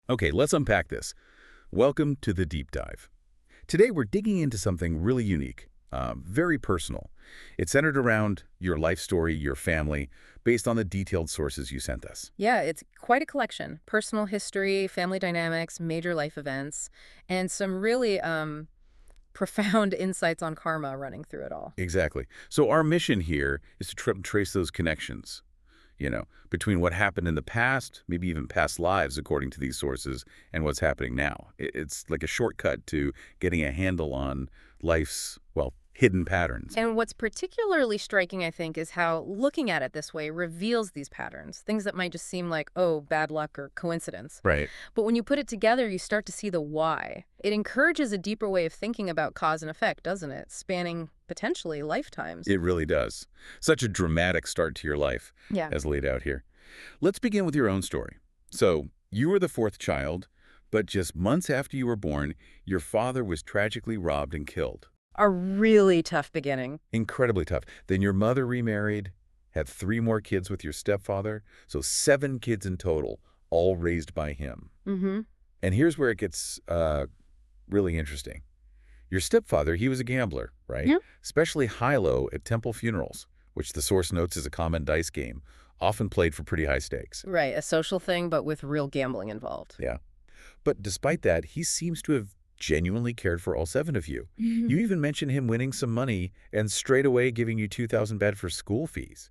Okay, let's unpack this. Welcome to the deep dive. Today we're digging into something really unique, very personal. It's centered around your life story, your family, based on the detailed sources you sent us. Yeah, it's quite a collection. Personal history, family dynamics, major life events, and some really profound insights on karma running through it all. Exactly. So our mission here is to trace those connections, between what happened in the past, maybe even past lives according to these sources, and what's happening now. It's like a shortcut to getting a handle on life's, well, hidden patterns. And what's particularly striking, I think, is how looking at it this way reveals these patterns, things that might just seem like, oh, bad luck or coincidence. Right. But when you put it together, you start to see the why. It encourages a deeper way of thinking about cause and effect, doesn't it? Spanning potentially lifetimes. It really does. Such a dramatic start to your life, Yeah. as laid out here. Let's begin with your own story. So, you were the fourth child, but just months after you were born, your father was tragically robbed and killed. A really tough beginning. Incredibly tough. Then your mother remarried, had 3 more kids with your stepfather, so 7 kids in total, all raised by him. Mm-hmm. And here's where it gets really interesting. Your stepfather, he was a gambler, right? Yeah. Especially high-low at temple funerals, which the source notes is a common dice game, often played for pretty high stakes. Right, a social thing, but with real gambling involved. Yeah. But despite that, he seems to have genuinely cared for all 7 of you. You even mentioned him winning some money and straight away giving you 2,000 baht for school fees.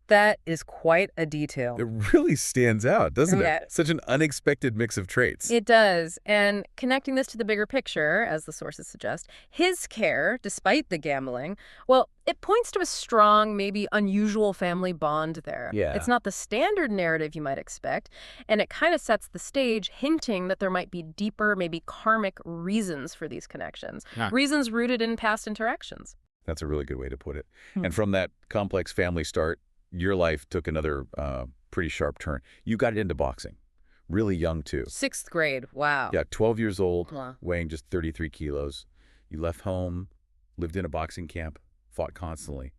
That is quite a detail. It really stands out, doesn't Yeah. it? Such an unexpected mix of traits. It does. And connecting this to the bigger picture, as the sources suggest, his care, despite the gambling, well, it points to a strong, maybe unusual family bond there. Yeah. It's not the standard narrative you might expect, and it kind of sets the stage, hinting that there might be deeper, maybe karmic reasons for these connections, reasons rooted in past interactions. That's a really good way to put it. And from that complex family start, your life took another pretty sharp turn. You got into boxing, really young too. 6th grade, wow. Yeah, 12 years old, Wow. weighing just 33 kilos. You left home, lived in a boxing camp, fought constantly.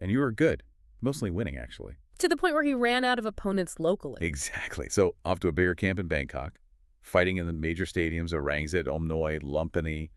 And you were good, mostly winning, actually. To the point where he ran out of opponents locally. Exactly. So off to a bigger camp in Bangkok, fighting in the major stadiums, Aurangzeb, Om Noi, Lumpini,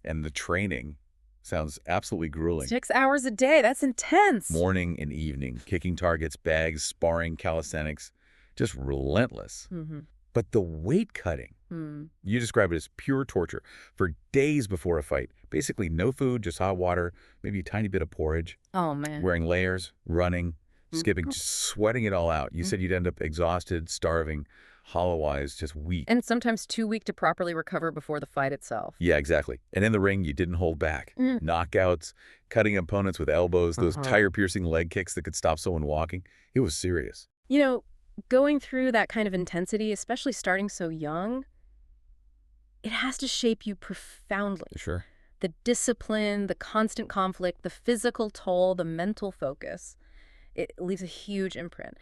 and the training sounds absolutely grueling. 6 hours a day, that's intense. Morning and evening, kicking targets, bags, sparring, calisthenics, just relentless. Mm-hmm. But the weight cutting, you describe it as pure torture for days before a fight. Basically no food, just hot water, maybe a tiny bit of porridge, Oh, man. wearing layers, running, skipping, just sweating it all out. You said you'd end up exhausted, starving, hollow-eyed, just weak. And sometimes too weak to properly recover before the fight itself. Yeah, exactly. And in the ring, you didn't hold back. Knockouts, cutting opponents with elbows, those tire-piercing leg kicks that could stop someone walking. It was serious. You know, going through that kind of intensity, especially starting so young, it has to shape you profoundly. Sure. The discipline, the constant conflict, the physical toll, the mental focus. It leaves a huge imprint.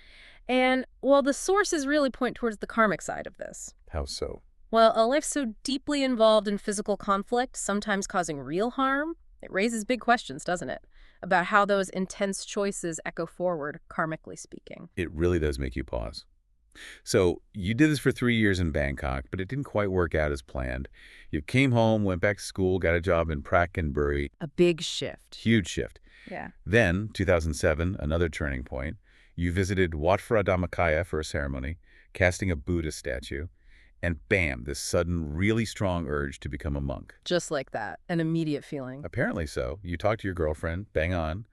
And, well, the sources really point towards the karmic side of this. How so? Well, a life so deeply involved in physical conflict, sometimes causing real harm, it raises big questions, doesn't it? About how those intense choices echo forward, karmically speaking. It really does make you pause. So you did this for 3 years in Bangkok, but it didn't quite work out as planned. You came home, went back to school, got a job in Prakanbury. A big shift. Huge shift. Yeah. Then, 2007, another turning point. You visited Wat Phra Dhammakaya for a ceremony, casting a Buddha statue, and bam, this sudden, really strong urge to become a monk. Just like that. An immediate feeling. Apparently so. You talked to your girlfriend, bang on,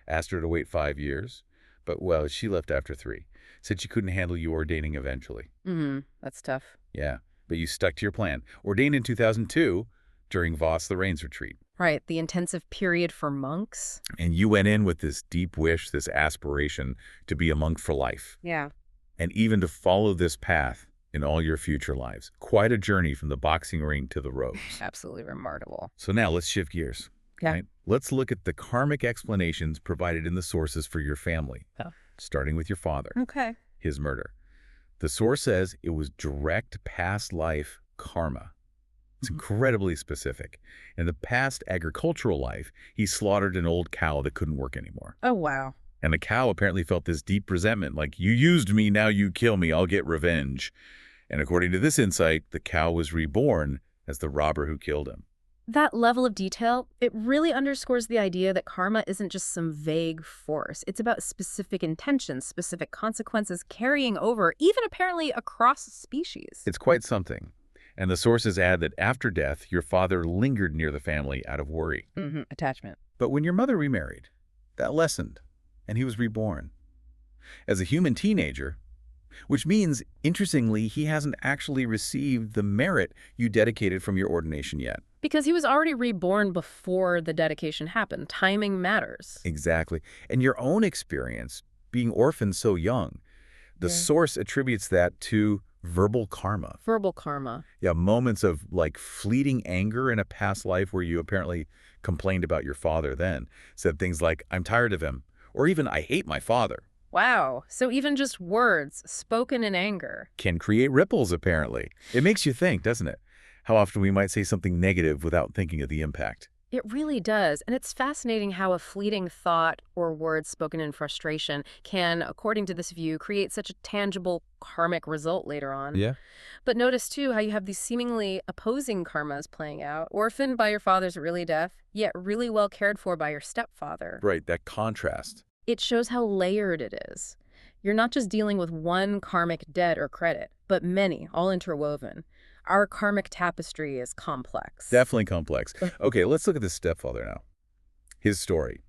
asked her to wait 5 years, but, well, she left after 3. Said she couldn't handle you ordaining eventually. That's tough. Yeah, but you stuck to your plan. Ordained in 2002 during Voss the Rains retreat. Right, the intensive period for monks. And you went in with this deep wish, this aspiration to be a monk for life. Yeah. And even to follow this path in all your future lives. Quite a journey from the boxing ring to the robes. Absolutely remarkable. So now let's shift gears. Yeah. Right? Let's look at the karmic explanations provided in the sources for your family, starting with your father, Okay. his murder. The source says it was direct past life karma. It's incredibly specific. In the past agricultural life, he slaughtered an old cow that couldn't work anymore. Oh, wow. And the cow apparently felt this deep resentment, like, you used me, now you kill me, I'll get revenge. And according to this insight, the cow was reborn as the robber who killed him. That level of detail, it really underscores the idea that karma isn't just some vague force. It's about specific intentions, specific consequences carrying over, even apparently across species. It's quite something. And the sources add that after death, your father lingered near the family out of worry. Attachment. But when your mother remarried, that lessened, and he was reborn. As a human teenager, which means, interestingly, he hasn't actually received the merit you dedicated from your ordination yet. Because he was already reborn before the dedication happened. Timing matters. Exactly. And your own experience, being orphaned so young, the source attributes that to verbal karma. Verbal karma. Yeah, moments of like fleeting anger in a past life where you apparently complained about your father then, said things like, I'm tired of him, or even I hate my father. Wow. So even just words spoken in anger Can create ripples, apparently. It makes you think, doesn't it? How often we might say something negative without thinking of the impact. It really does. And it's fascinating how a fleeting thought or words spoken in frustration can, according to this view, create such a tangible karmic result later on. Yeah. But notice, too, how you have these seemingly opposing karmas playing out. Orphaned by your father's early death, yet really well cared for by your stepfather. Right, that contrast. It shows how layered it is. You're not just dealing with one karmic debt or credit, but many, all interwoven. Our karmic tapestry is complex. Definitely complex. Okay, let's look at this stepfather now. His story.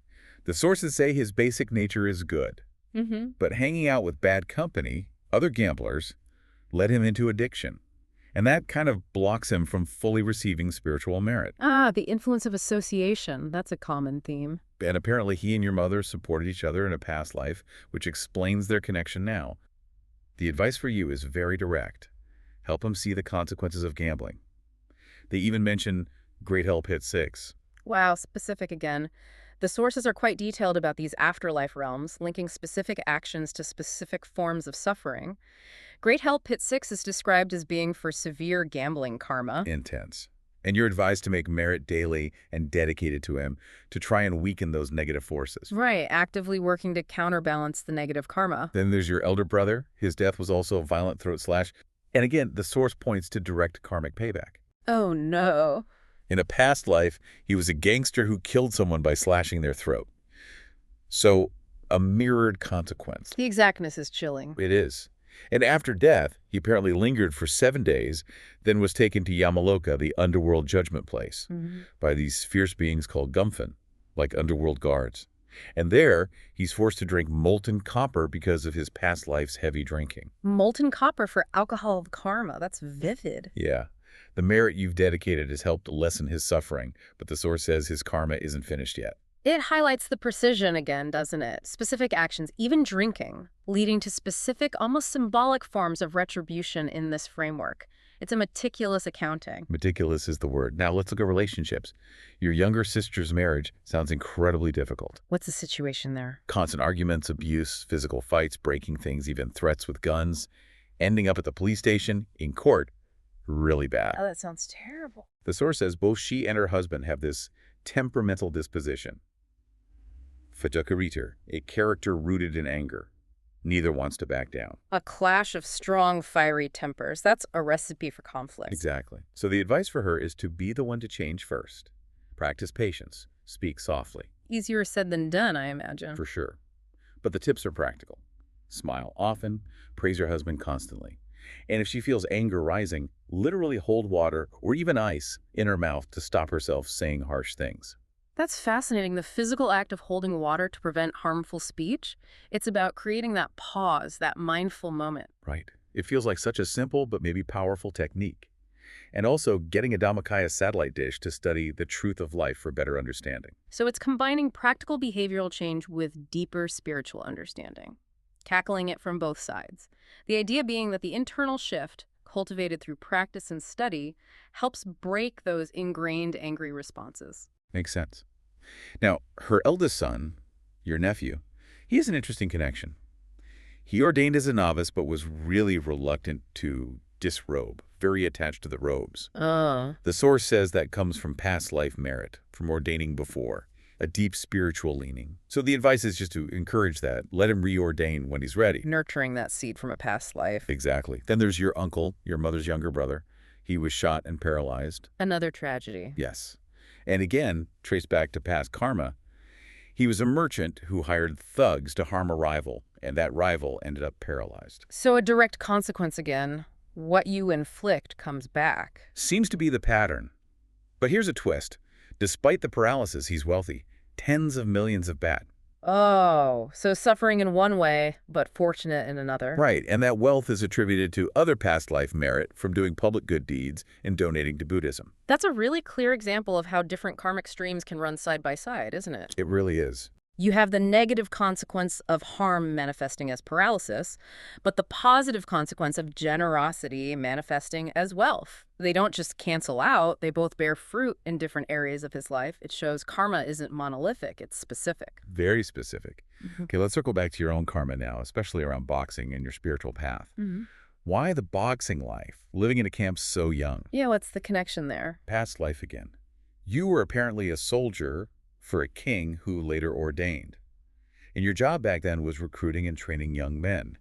The sources say his basic nature is good, but hanging out with bad company, other gamblers, led him into addiction. And that kind of blocks him from fully receiving spiritual merit. Ah, the influence of association. That's a common theme. And apparently he and your mother supported each other in a past life, which explains their connection now. The advice for you is very direct. Help him see the consequences of gambling. They even mention Great Hell Pit 6. Wow, specific again. The sources are quite detailed about these afterlife realms, linking specific actions to specific forms of suffering. Great Hell Pit 6 is described as being for severe gambling karma. Intense. And you're advised to make merit daily and dedicated to him to try and weaken those negative forces. Right, actively working to counterbalance the negative karma. Then there's your elder brother. His death was also a violent throat slash. And again, the source points to direct karmic payback. Oh, no. In a past life, he was a gangster who killed someone by slashing their throat. So, a mirrored consequence. The exactness is chilling. It is. And after death, he apparently lingered for 7 days, then was taken to Yamaloka, the underworld judgment place, by these fierce beings called Gumfin, like underworld guards. And there, he's forced to drink molten copper because of his past life's heavy drinking. Molten copper for alcohol of karma. That's vivid. Yeah. The merit you've dedicated has helped lessen his suffering, but the source says his karma isn't finished yet. It highlights the precision again, doesn't it? Specific actions, even drinking, leading to specific, almost symbolic forms of retribution in this framework. It's a meticulous accounting. Meticulous is the word. Now let's look at relationships. Your younger sister's marriage sounds incredibly difficult. What's the situation there? Constant arguments, abuse, physical fights, breaking things, even threats with guns, ending up at the police station, in court. Really bad. Oh, that sounds terrible. The source says both she and her husband have this temperamental disposition. Fadukaritar, a character rooted in anger. Neither wants to back down. A clash of strong, fiery tempers. That's a recipe for conflict. Exactly. So the advice for her is to be the one to change first. Practice patience. Speak softly. Easier said than done, I imagine. For sure. But the tips are practical. Smile often. Praise your husband constantly. And if she feels anger rising, literally hold water or even ice in her mouth to stop herself saying harsh things. That's fascinating. The physical act of holding water to prevent harmful speech, it's about creating that pause, that mindful moment. Right. It feels like such a simple but maybe powerful technique. And also getting a Dhammakaya satellite dish to study the truth of life for better understanding. So it's combining practical behavioral change with deeper spiritual understanding, tackling it from both sides. The idea being that the internal shift, cultivated through practice and study, helps break those ingrained angry responses. Makes sense. Now, her eldest son, your nephew, he has an interesting connection. He ordained as a novice, but was really reluctant to disrobe, very attached to the robes. The source says that comes from past life merit, from ordaining before. a deep spiritual leaning. So the advice is just to encourage that. Let him reordain when he's ready. Nurturing that seed from a past life. Exactly. Then there's your uncle, your mother's younger brother. He was shot and paralyzed. Another tragedy. Yes. And again, traced back to past karma. He was a merchant who hired thugs to harm a rival, and that rival ended up paralyzed. So a direct consequence again. What you inflict comes back. Seems to be the pattern. But here's a twist. Despite the paralysis, he's wealthy. Tens of millions of baht. Oh, so suffering in one way, but fortunate in another. Right, and that wealth is attributed to other past life merit from doing public good deeds and donating to Buddhism. That's a really clear example of how different karmic streams can run side by side, isn't it? It really is. You have the negative consequence of harm manifesting as paralysis, but the positive consequence of generosity manifesting as wealth. They don't just cancel out, they both bear fruit in different areas of his life. It shows karma isn't monolithic, it's specific. Very specific. Okay, let's circle back to your own karma now, especially around boxing and your spiritual path. Why the boxing life? Living in a camp so young. Yeah, what's the connection there? Past life again. You were apparently a soldier for a king who later ordained. And your job back then was recruiting and training young men.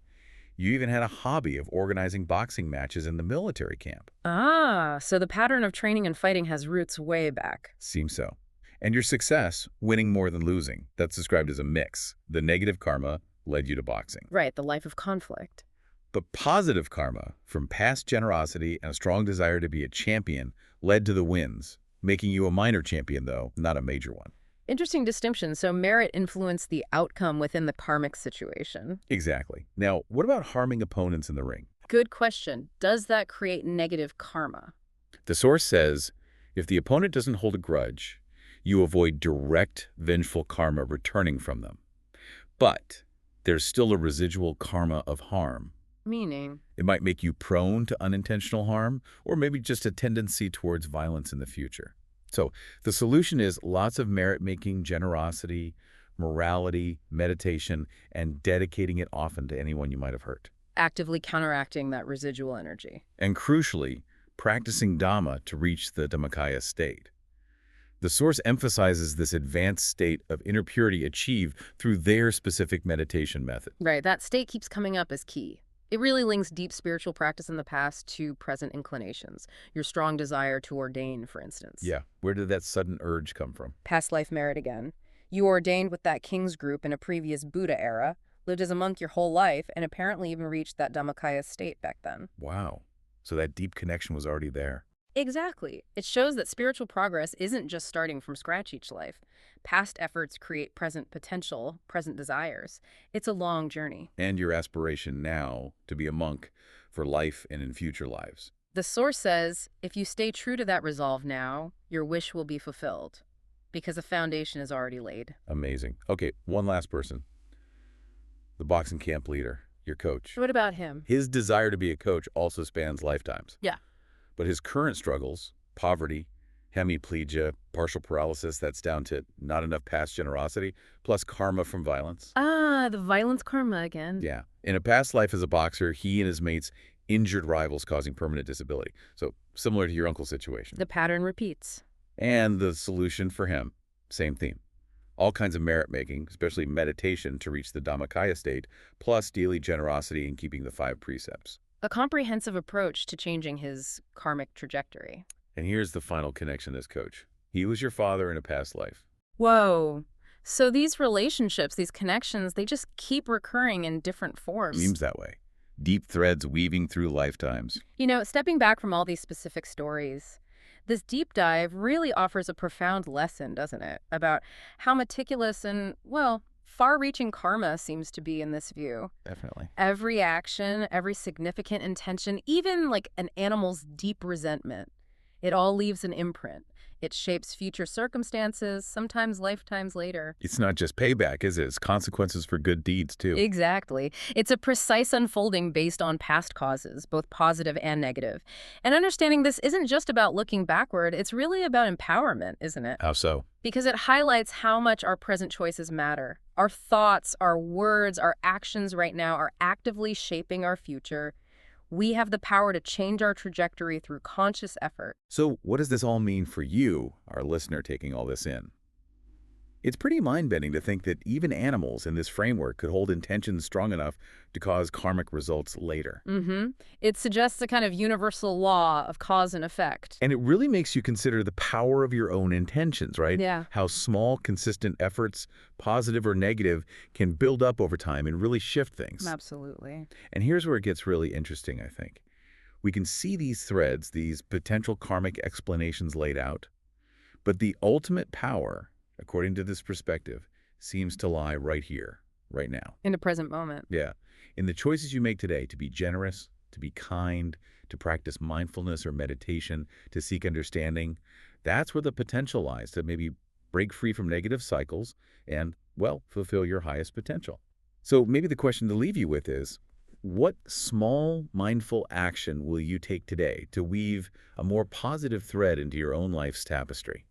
You even had a hobby of organizing boxing matches in the military camp. Ah, so the pattern of training and fighting has roots way back. Seems so. And your success, winning more than losing, that's described as a mix. The negative karma led you to boxing. Right, the life of conflict. But positive karma, from past generosity and a strong desire to be a champion, led to the wins, making you a minor champion, though, not a major one. Interesting distinction. So merit influenced the outcome within the karmic situation. Exactly. Now, what about harming opponents in the ring? Good question. Does that create negative karma? The source says, if the opponent doesn't hold a grudge, you avoid direct, vengeful karma returning from them. But there's still a residual karma of harm. Meaning? It might make you prone to unintentional harm, or maybe just a tendency towards violence in the future. So the solution is lots of merit-making, generosity, morality, meditation, and dedicating it often to anyone you might have hurt. Actively counteracting that residual energy. And crucially, practicing Dharma to reach the Dhammakaya state. The source emphasizes this advanced state of inner purity achieved through their specific meditation method. Right, that state keeps coming up as key. It really links deep spiritual practice in the past to present inclinations. Your strong desire to ordain, for instance. Yeah. Where did that sudden urge come from? Past life merit again. You ordained with that king's group in a previous Buddha era, lived as a monk your whole life, and apparently even reached that Dhammakaya state back then. Wow. So that deep connection was already there. Exactly. It shows that spiritual progress isn't just starting from scratch each life. Past efforts create present potential, present desires. It's a long journey. And your aspiration now to be a monk for life and in future lives. The source says, if you stay true to that resolve now, your wish will be fulfilled, because the foundation is already laid. Amazing. Okay, one last person. The boxing camp leader, your coach. What about him? His desire to be a coach also spans lifetimes. Yeah. But his current struggles, poverty, hemiplegia, partial paralysis, that's down to not enough past generosity, plus karma from violence. Ah, the violence karma again. Yeah. In a past life as a boxer, he and his mates injured rivals causing permanent disability. So similar to your uncle's situation. The pattern repeats. And the solution for him, same theme. All kinds of merit-making, especially meditation to reach the Dhammakaya state, plus daily generosity and keeping the 5 precepts. A comprehensive approach to changing his karmic trajectory. And here's the final connection as coach. He was your father in a past life. Whoa. So these relationships, these connections, they just keep recurring in different forms. Seems that way. Deep threads weaving through lifetimes. You know, stepping back from all these specific stories, this deep dive really offers a profound lesson, doesn't it? About how meticulous and, well, far-reaching karma seems to be in this view. Definitely. Every action, every significant intention, even like an animal's deep resentment, it all leaves an imprint. It shapes future circumstances, sometimes lifetimes later. It's not just payback, is it? It's consequences for good deeds, too. Exactly. It's a precise unfolding based on past causes, both positive and negative. And understanding this isn't just about looking backward, it's really about empowerment, isn't it? How so? Because it highlights how much our present choices matter. Our thoughts, our words, our actions right now are actively shaping our future. We have the power to change our trajectory through conscious effort. So what does this all mean for you, our listener taking all this in? It's pretty mind-bending to think that even animals in this framework could hold intentions strong enough to cause karmic results later. Mm-hmm. It suggests a kind of universal law of cause and effect. And it really makes you consider the power of your own intentions, right? Yeah. How small, consistent efforts, positive or negative, can build up over time and really shift things. Absolutely. And here's where it gets really interesting, I think. We can see these threads, these potential karmic explanations laid out, but the ultimate power, according to this perspective, seems to lie right here, right now. In the present moment. Yeah. In the choices you make today to be generous, to be kind, to practice mindfulness or meditation, to seek understanding, that's where the potential lies to maybe break free from negative cycles and, well, fulfill your highest potential. So maybe the question to leave you with is, what small, mindful action will you take today to weave a more positive thread into your own life's tapestry?